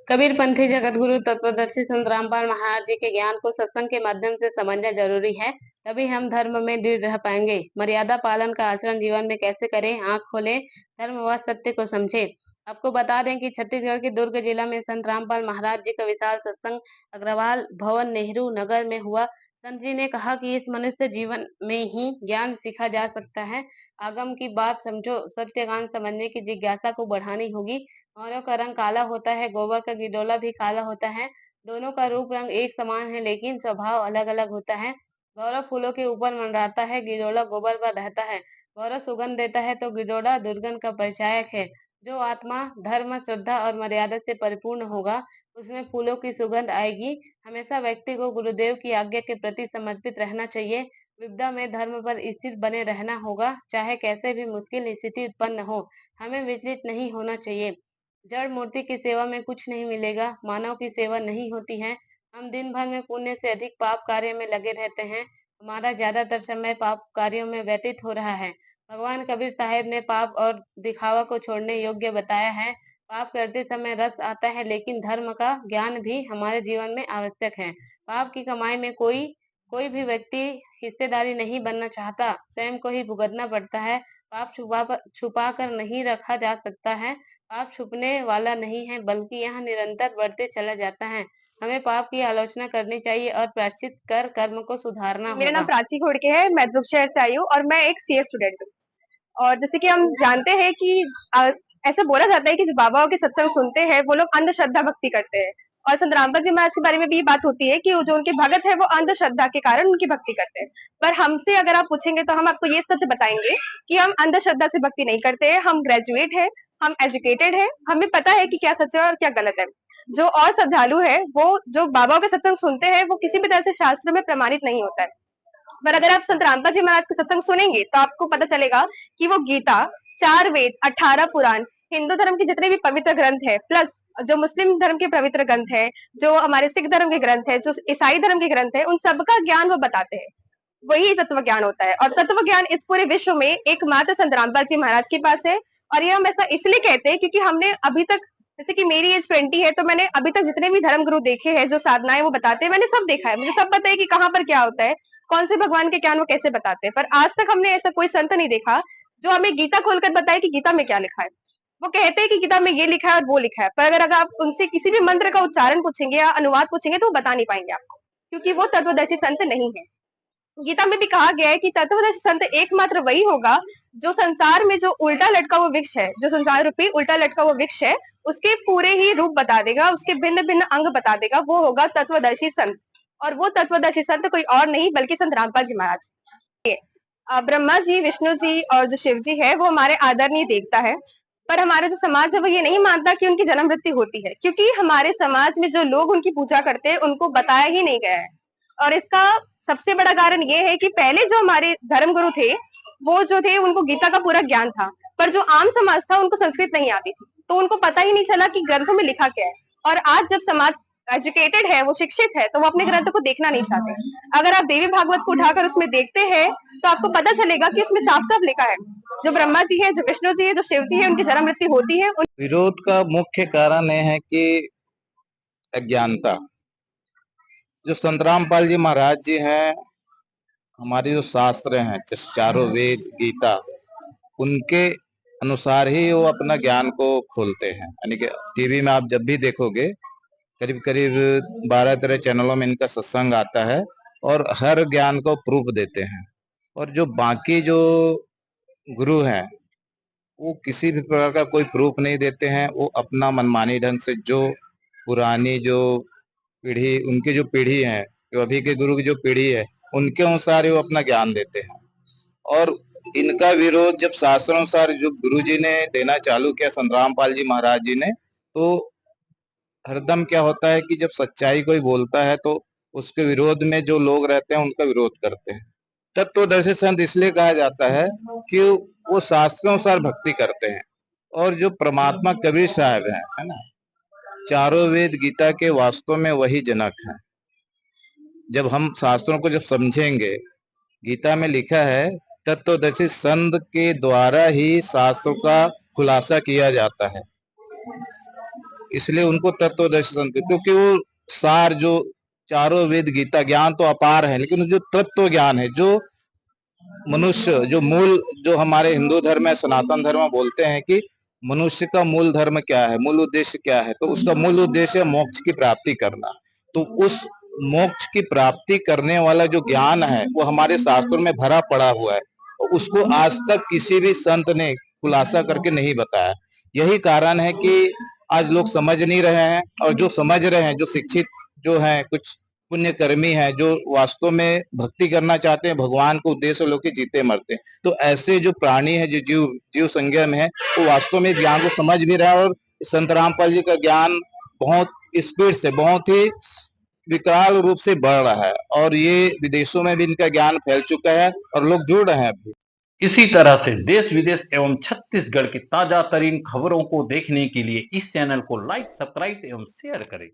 कबीरपंथी जगतगुरु तत्वदर्शी संत रामपाल महाराज जी के ज्ञान को सत्संग के माध्यम से समझना जरूरी है। तभी हम धर्म में दृढ़ रह पाएंगे। मर्यादा पालन का आचरण जीवन में कैसे करें, आंख खोलें, धर्म व सत्य को समझें। आपको बता दें कि छत्तीसगढ़ के दुर्ग जिला में संत रामपाल महाराज जी का विशाल सत्संग अग्रवाल भवन नेहरू नगर में हुआ। संत जी ने कहा कि इस मनुष्य जीवन में ही ज्ञान सीखा जा सकता है। आगम की बात समझो, सत्य ज्ञान समझने की जिज्ञासा को बढ़ानी होगी। मोरों का रंग काला होता है, गोबर का गिडोला भी काला होता है। दोनों का रूप रंग एक समान है, लेकिन स्वभाव अलग अलग होता है। गौरव फूलों के ऊपर मंडराता है, गिडोला गोबर पर रहता है। गौरव सुगंध देता है तो गिडोला दुर्गंध का परिचायक है। जो आत्मा धर्म श्रद्धा और मर्यादा से परिपूर्ण होगा, उसमें फूलों की सुगंध आएगी। हमेशा व्यक्ति को गुरुदेव की आज्ञा के प्रति समर्पित रहना चाहिए। विपदा में धर्म पर स्थिर बने रहना होगा, चाहे कैसे भी मुश्किल स्थिति उत्पन्न हो। हमें विचलित नहीं होना चाहिए। जड़ मूर्ति की सेवा में कुछ नहीं मिलेगा, मानव की सेवा नहीं होती है। हम दिन भर में पुण्य से अधिक पाप कार्य में लगे रहते हैं। हमारा ज्यादातर समय पाप कार्यों में व्यतीत हो रहा है। भगवान कबीर साहेब ने पाप और दिखावा को छोड़ने योग्य बताया है। पाप करते समय रस आता है, लेकिन धर्म का ज्ञान भी हमारे जीवन में आवश्यक है। पाप की कमाई में कोई कोई भी व्यक्ति हिस्सेदारी नहीं बनना चाहता, स्वयं को ही भुगतना पड़ता है। पाप छुपा कर नहीं रखा जा सकता है। पाप छुपने वाला नहीं है, बल्कि यह निरंतर बढ़ते चला जाता है। हमें पाप की आलोचना करनी चाहिए और प्रायश्चित कर कर्म को सुधारना मेरा नाम होगा। प्राची घोड़के है। मैं दुर्ग शहर से आई हूँ और मैं एक सीए स्टूडेंट हूँ। और जैसे कि हम जानते हैं कि ऐसा बोला जाता है कि जो बाबाओं के सत्संग सुनते हैं वो लोग अंधश्रद्धा भक्ति करते हैं। और संत रामपाल जी महाराज के बारे में भी ये बात होती है कि जो उनके भगत है वो अंधश्रद्धा के कारण उनकी भक्ति करते हैं। पर हमसे अगर आप पूछेंगे तो हम आपको ये सच बताएंगे कि हम अंधश्रद्धा से भक्ति नहीं करते हैं। हम ग्रेजुएट है, हम एजुकेटेड है, हमें पता है कि क्या सच है और क्या गलत है। जो और श्रद्धालु है वो जो बाबाओं के सत्संग सुनते हैं वो किसी भी तरह से शास्त्र में प्रमाणित नहीं होता है। पर अगर आप संत रामपाल जी महाराज के सत्संग सुनेंगे तो आपको पता चलेगा कि वो गीता, 4 वेद, 18 पुराण, हिंदू धर्म के जितने भी पवित्र ग्रंथ है, प्लस जो मुस्लिम धर्म के पवित्र ग्रंथ है, जो हमारे सिख धर्म के ग्रंथ है, जो ईसाई धर्म के ग्रंथ है, उन सबका ज्ञान वो बताते हैं। वही तत्व ज्ञान होता है और तत्व ज्ञान इस पूरे विश्व में एकमात्र संत रामपाल जी महाराज के पास है। और ये हम ऐसा इसलिए कहते हैं क्योंकि हमने अभी तक, जैसे कि मेरी एज 20 है, तो मैंने अभी तक जितने भी धर्म गुरु देखे हैं, जो साधनाएं वो बताते हैं, मैंने सब देखा है। मुझे सब पता है कि कहाँ पर क्या होता है, कौन से भगवान के ज्ञान वो कैसे बताते हैं। पर आज तक हमने ऐसा कोई संत नहीं देखा जो हमें गीता खोलकर बताए कि गीता में क्या लिखा है। वो कहते हैं कि गीता में ये लिखा है और वो लिखा है, पर अगर आप उनसे किसी भी मंत्र का उच्चारण पूछेंगे या अनुवाद पूछेंगे तो वो बता नहीं पाएंगे आपको, क्योंकि वो तत्वदर्शी संत नहीं है। गीता में भी कहा गया है कि तत्वदर्शी संत एकमात्र वही होगा जो संसार में जो उल्टा लटका वो वृक्ष है, जो संसार रूपी उल्टा लटका वो वृक्ष है, उसके पूरे ही रूप बता देगा, उसके भिन्न भिन्न अंग बता देगा। वो होगा तत्वदर्शी संत। और वो तत्वदर्शी संत कोई और नहीं बल्कि संत रामपाल जी महाराज। ब्रह्मा जी, विष्णु जी और जो शिव जी है वो हमारे आदरणीय देवता है। पर हमारा जो समाज है वो ये नहीं मानता कि उनकी जन्म मृत्यु होती है, क्योंकि हमारे समाज में जो लोग उनकी पूजा करते हैं उनको बताया ही नहीं गया है। और इसका सबसे बड़ा कारण ये है कि पहले जो हमारे धर्म गुरु थे वो जो थे उनको गीता का पूरा ज्ञान था, पर जो आम समाज था उनको संस्कृत नहीं आती थी, तो उनको पता ही नहीं चला कि ग्रंथों में लिखा क्या है। और आज जब समाज एजुकेटेड है, वो शिक्षित है, तो वो अपने ग्रंथ को देखना नहीं चाहते। अगर आप देवी भागवत को उठाकर उसमें देखते हैं तो आपको पता चलेगा कि उसमें साफ साफ लिखा है जो ब्रह्मा जी है, जो विष्णु जी है, जो शिव जी है, उनकी जन्म मृत्यु होती है। विरोध का मुख्य कारण यह है कि अज्ञानता। जो संत रामपाल जी महाराज जी हैं, हमारे जो शास्त्र हैं, जिस चारों वेद गीता, उनके अनुसार ही वो अपना ज्ञान को खोलते हैं। यानी कि टीवी में आप जब भी देखोगे करीब करीब 12-13 चैनलों में इनका सत्संग आता है और हर ज्ञान को प्रूफ देते हैं। और जो बाकी जो गुरु हैं वो किसी भी प्रकार का कोई प्रूफ नहीं देते हैं। वो अपना मनमानी ढंग से जो पुरानी जो पीढ़ी, उनकी जो पीढ़ी है, जो अभी के गुरु की जो पीढ़ी है, उनके अनुसार ही वो अपना ज्ञान देते हैं। और इनका विरोध जब शास्त्रानुसार जो गुरु जी ने देना चालू किया, संत रामपाल जी महाराज जी ने, तो हरदम क्या होता है कि जब सच्चाई कोई बोलता है तो उसके विरोध में जो लोग रहते हैं उनका विरोध करते हैं। तत्वदर्शी संत इसलिए कहा जाता है कि वो शास्त्रानुसार भक्ति करते हैं। और जो परमात्मा कबीर साहब है ना, चारों वेद गीता के वास्तव में वही जनक है। जब हम शास्त्रों को जब समझेंगे, गीता में लिखा है तत्वदर्शी संत के द्वारा ही शास्त्रों का खुलासा किया जाता है। इसलिए उनको तत्वदर्शी संत, क्योंकि वो सार जो चारों वेद गीता ज्ञान तो अपार है, लेकिन जो तत्व ज्ञान है, जो मनुष्य जो मूल, जो हमारे हिंदू धर्म में सनातन धर्म में बोलते हैं कि मनुष्य का मूल धर्म क्या है, मूल उद्देश्य क्या है, तो उसका मूल उद्देश्य है मोक्ष की प्राप्ति करना। तो उस मोक्ष की प्राप्ति करने वाला जो ज्ञान है वो हमारे शास्त्रों में भरा पड़ा हुआ है, और उसको आज तक किसी भी संत ने खुलासा करके नहीं बताया। यही कारण है कि आज लोग समझ नहीं रहे हैं, और जो समझ रहे हैं, जो शिक्षित जो हैं, कुछ पुण्यकर्मी हैं, जो वास्तव में भक्ति करना चाहते हैं, भगवान को उद्देश्य लोग के जीते मरते हैं, तो ऐसे जो प्राणी है, जो जीव जीव संज्ञा में है, वो वास्तव में ज्ञान को समझ भी रहा है। और संत रामपाल जी का ज्ञान बहुत स्पीड से, बहुत ही विकराल रूप से बढ़ रहा है, और ये विदेशों में भी इनका ज्ञान फैल चुका है और लोग जुड़ रहे हैं अभी। इसी तरह से देश विदेश एवं छत्तीसगढ़ की ताजा तरीन खबरों को देखने के लिए इस चैनल को लाइक, सब्सक्राइब एवं शेयर करें।